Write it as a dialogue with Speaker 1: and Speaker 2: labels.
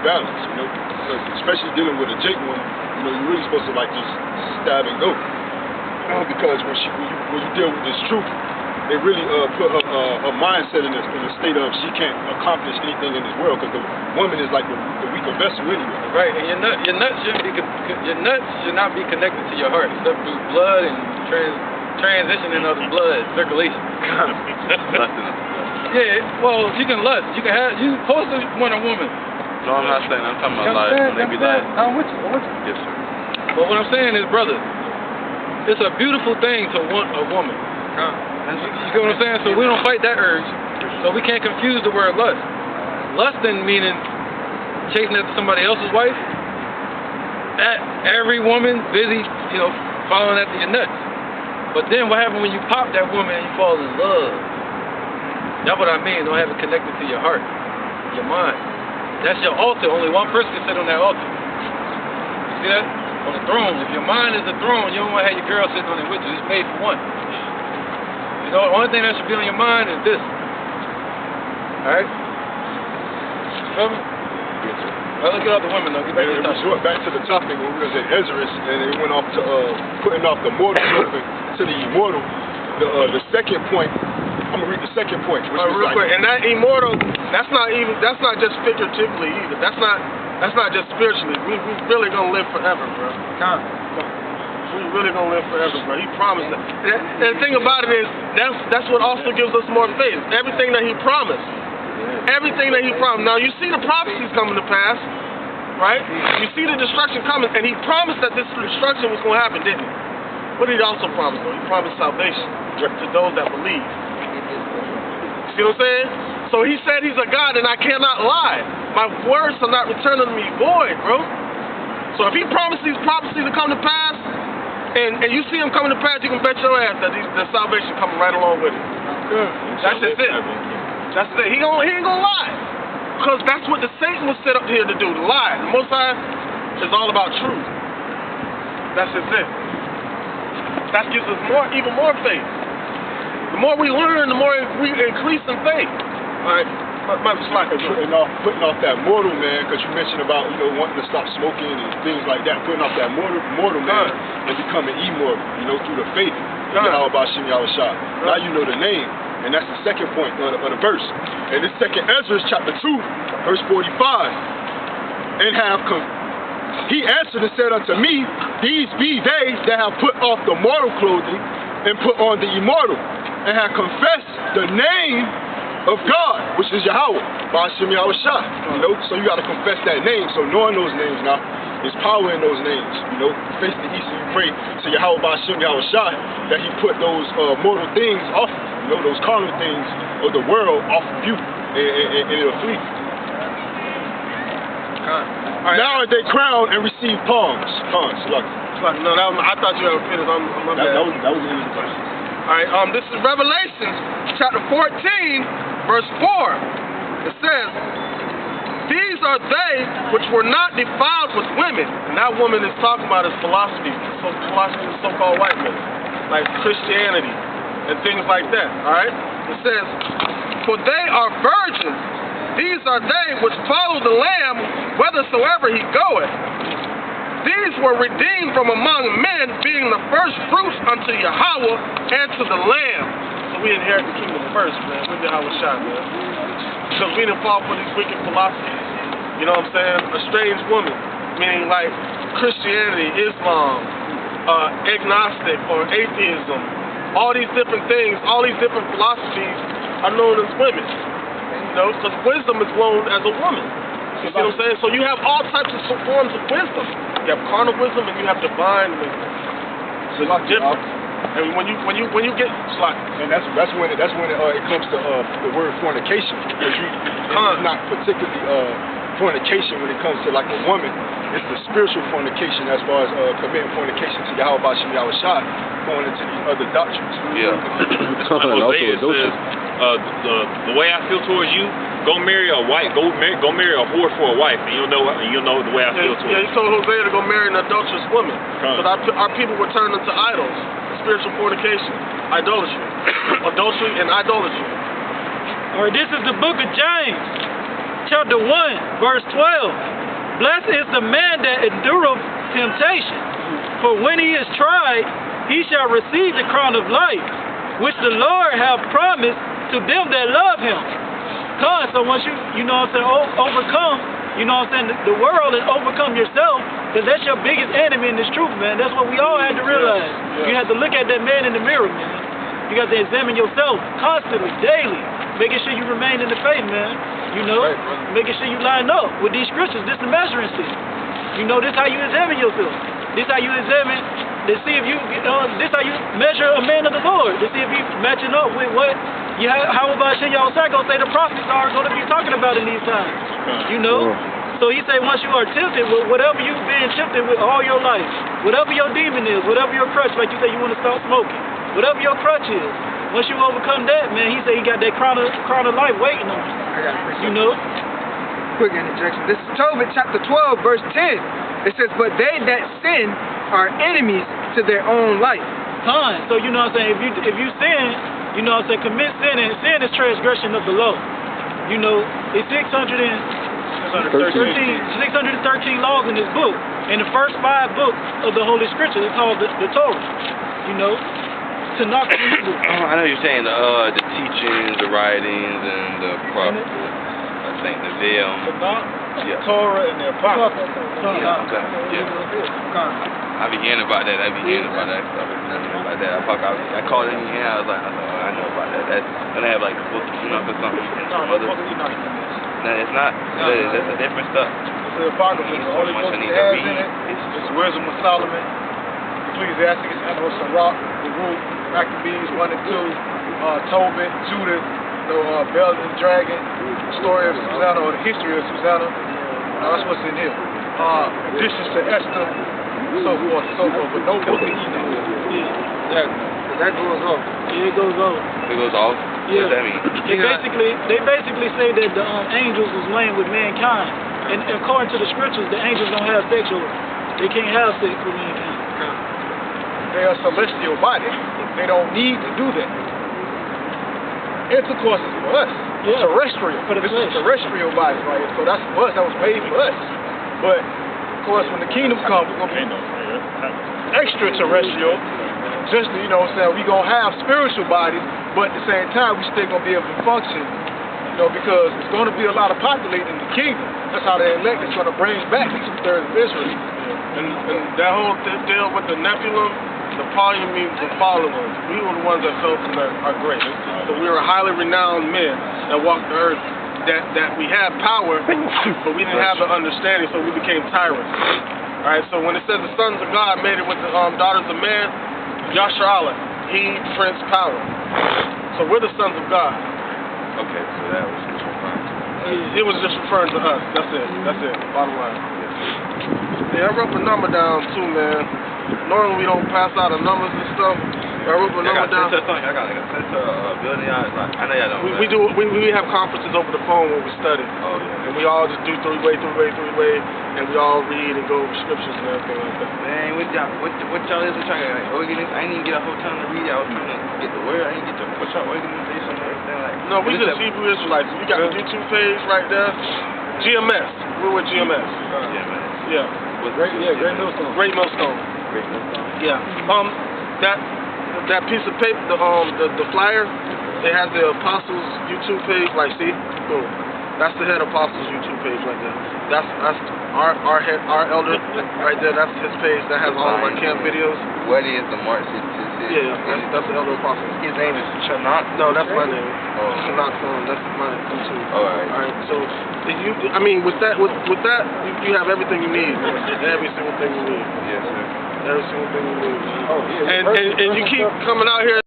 Speaker 1: balance, you know, because especially dealing with a Jake woman, you know, you're really supposed to like just stab and go, you know, because when you deal with this truth, they really put her mindset in a state of she can't accomplish anything in this world because the woman is like the weaker vessel anyway.
Speaker 2: Right, and your nuts should not be connected to your heart except through blood and transitioning of the blood circulation. Yeah, well, you can lust. You supposed to want a woman.
Speaker 3: No, I'm not saying. I'm talking about like when they be like.
Speaker 2: I'm with you.
Speaker 3: Yes, sir.
Speaker 2: But what I'm saying is, brother, it's a beautiful thing to want a woman. You get what I'm saying? So we don't fight that urge. So we can't confuse the word lust. Lusting meaning chasing after somebody else's wife. Every woman busy, you know, following after your nuts. But then what happens when you pop that woman and you fall in love? That's what I mean. Don't have it connected to your heart, your mind. That's your altar. Only one person can sit on that altar. You see that? On the throne. If your mind is the throne, you don't want to have your girl sitting on it with you. It's made for one. You know, the only thing that should be on your mind is this. Alright? Feel me? Well, let's get off the women though. Get back to the topic.
Speaker 1: Back to the topic when we was at Ezra and it went off to putting off the mortal to the immortal. The second point, I'm gonna read the second point, which is
Speaker 4: real
Speaker 1: like,
Speaker 4: quick. And that immortal, that's not just figuratively either. That's not just spiritually. We really gonna live forever, bro. We really gonna live forever, bro. He promised that. And the thing about it is, that's what also gives us more faith. Everything that he promised. Everything that he promised. Now you see the prophecies coming to pass, right? You see the destruction coming, and he promised that this destruction was gonna happen, didn't he? What did he also promise though? He promised salvation to those that believe. See what I'm saying? So he said he's a God and I cannot lie. My words shall not return unto me void, bro. So if he promised these prophecies to come to pass, and you see them coming to pass, you can bet your ass that the salvation coming right along with it. That's just it. That's it. He ain't gonna lie. Because that's what the Satan was set up here to do, to lie. The Most High is all about truth. That's just it. That gives us even more faith. The more we learn, the more we increase in faith. Alright,
Speaker 1: it's like putting off that mortal man, because you mentioned about, you know, wanting to stop smoking and things like that, putting off that mortal man and becoming immortal, you know, through the faith. How about Shem Yahushua? Now you know the name, and that's the second point of the verse. And this second Ezra chapter 2, verse 45. And he answered and said unto me, these be they that have put off the mortal clothing and put on the immortal, and have confessed the name of God, which is Yahweh, by Shem Yahushua. You know, so you got to confess that name. So knowing those names now, there's power in those names. You know, face the east and you pray to Yahweh by Shem Yahushua that he put those mortal things off, you know, those carnal things of the world off of you, and it'll flee. Right. Now they crown and receive palms.
Speaker 4: No, I thought you had finished.
Speaker 1: That was the end of the verse.
Speaker 4: Alright, this is Revelation chapter 14, verse 4. It says, these are they which were not defiled with women. And that woman is talking about is philosophy. So philosophy is so-called white men, like Christianity and things like that. Alright? It says, for they are virgins. These are they which follow the Lamb whithersoever he goeth. These were redeemed from among men, being the first fruits unto Yahweh and to the Lamb. So we inherit the kingdom first, man. With Yahushua, man. Because we didn't fall for these wicked philosophies. You know what I'm saying? A strange woman, meaning like Christianity, Islam, agnostic or atheism. All these different things, all these different philosophies are known as women. You know, because wisdom is known as a woman. You see what I'm saying? So you have all types of forms of wisdom. You have carnal wisdom and you have divine wisdom. So it's different. And when you get
Speaker 1: and that's when it comes to the word fornication. Because it's not particularly fornication when it comes to like a woman. It's the spiritual fornication as far as committing fornication to Yahweh Bashim Yahushua, going into these other doctrines.
Speaker 5: Yeah. Hosea says, the way I feel towards you, go marry a wife, go marry a whore for a wife, and you'll know the way I feel towards you.
Speaker 4: Yeah, he told Hosea to go marry an adulterous woman. But our people were turned into idols, spiritual fornication, idolatry, adultery and idolatry.
Speaker 2: All right, this is the book of James,
Speaker 6: chapter 1, verse 12. Blessed is the man that endureth temptation, for when he is tried, he shall receive the crown of life, which the Lord hath promised to them that love him. So once you know what I'm saying, overcome, you know what I'm saying, the world and overcome yourself, because that's your biggest enemy in this truth, man. That's what we all had to realize. You have to look at that man in the mirror, man. You got to examine yourself constantly, daily, making sure you remain in the faith, man. You know, making sure you line up with these scriptures. This is the measuring stick. You know, this how you examine yourself. This how you examine, to see if you, this how you measure a man of the Lord, to see if you matching up with what, how about y'all gonna say the prophets are going to be talking about in these times, you know? So he said once you are tempted with whatever you've been tempted with all your life, whatever your demon is, whatever your crutch, like you say you want to stop smoking, whatever your crutch is, once you overcome that, man, he said he got that crown of life waiting on you. You know?
Speaker 7: Quick interjection. This is Tobit chapter 12, verse 10. It says, but they that sin are enemies to their own life.
Speaker 6: So you know what I'm saying, if you sin, you know what I'm saying, commit sin, and sin is transgression of the law. You know, it's 613 laws in this book. And the first 5 books of the Holy Scripture is called the Torah. You know, to knock people.
Speaker 3: I know you're saying the teachings, the writings, and the prophets. I think the veil.
Speaker 1: The Torah and the Apocrypha.
Speaker 3: Yeah, okay. Yeah. I be hearing about that. Stuff. I called it in here. I was like, I know about that. That's gonna have like the book of Enoch or something. No, it's not. It's a different stuff.
Speaker 1: It's the Apocrypha. The only book it has in it is Wisdom of Solomon, Ecclesiastes, Amos and Rock, the Root, Maccabees 1 and 2, Tobit, Judith, Bel and Dragon, the story of Susanna, or the history of Susanna. That's what's in here. Additions to Esther, so forth and so forth, but no book of Enoch.
Speaker 7: That goes off.
Speaker 6: Yeah, it goes off.
Speaker 3: It goes off?
Speaker 6: Yeah.
Speaker 3: What does that mean?
Speaker 6: They basically say that the angels was laying with mankind. And according to the scriptures, the angels don't have sex with them. They can't have sex with mankind.
Speaker 1: They are celestial bodies. They don't need to do that. Intercourse is for us. Terrestrial. This is terrestrial bodies right here. So that's for us. That was made for us. But, of course, when the kingdom comes, we're going to be extraterrestrial. Just, you know what I'm saying, we're going to have spiritual bodies, but at the same time, we're still going to be able to function, you know, because it's going to be a lot of populating in the kingdom. That's how the elect is going to bring back the 2/3 of Israel.
Speaker 4: And that whole deal with the Nephilim, the Pauline means the followers. We were the ones that fell from our grace. So we were highly renowned men that walked the earth, that we had power, but we didn't have the understanding, so we became tyrants. All right, so when it says the sons of God made it with the daughters of man, Yasharallah, he Prince Power. So we're the sons of God.
Speaker 3: Okay, so that was just referring.
Speaker 4: It was just referring to us. That's it. Bottom line. Yeah, I wrote the number down too, man. Normally we don't pass out the numbers and stuff. I wrote the number down.
Speaker 3: I got like a center building. I know y'all don't.
Speaker 4: We have conferences over the phone when we study.
Speaker 3: Oh yeah.
Speaker 4: And we all just do three-way, and we all read and go over scriptures and everything like that.
Speaker 3: Man, what y'all is trying to organize? I didn't even get a whole time to read it. I was trying to get the word. I didn't get to put y'all organization and everything like.
Speaker 4: No, we just Hebrew Israelites. We got the YouTube page right there. GMS. We're with GMS. Yeah.
Speaker 1: Great Millstone.
Speaker 4: Great Millstone. Yeah. That piece of paper, the flyer, it has the Apostles YouTube page. Like, see, boom. That's the head Apostles YouTube page right there. That's our elder right there. That's his page. That has all of our camp videos.
Speaker 3: What is the March?
Speaker 4: Yeah, that's the elder apostle.
Speaker 3: His name is Chanat.
Speaker 4: No, that's my name.
Speaker 3: Oh.
Speaker 4: Chanat. That's my name too.
Speaker 3: All right.
Speaker 4: All right. So, with that, you have everything you need. Every single thing you need.
Speaker 3: Yes, sir.
Speaker 4: Every single thing you need.
Speaker 1: Oh, yeah.
Speaker 4: And you keep coming out here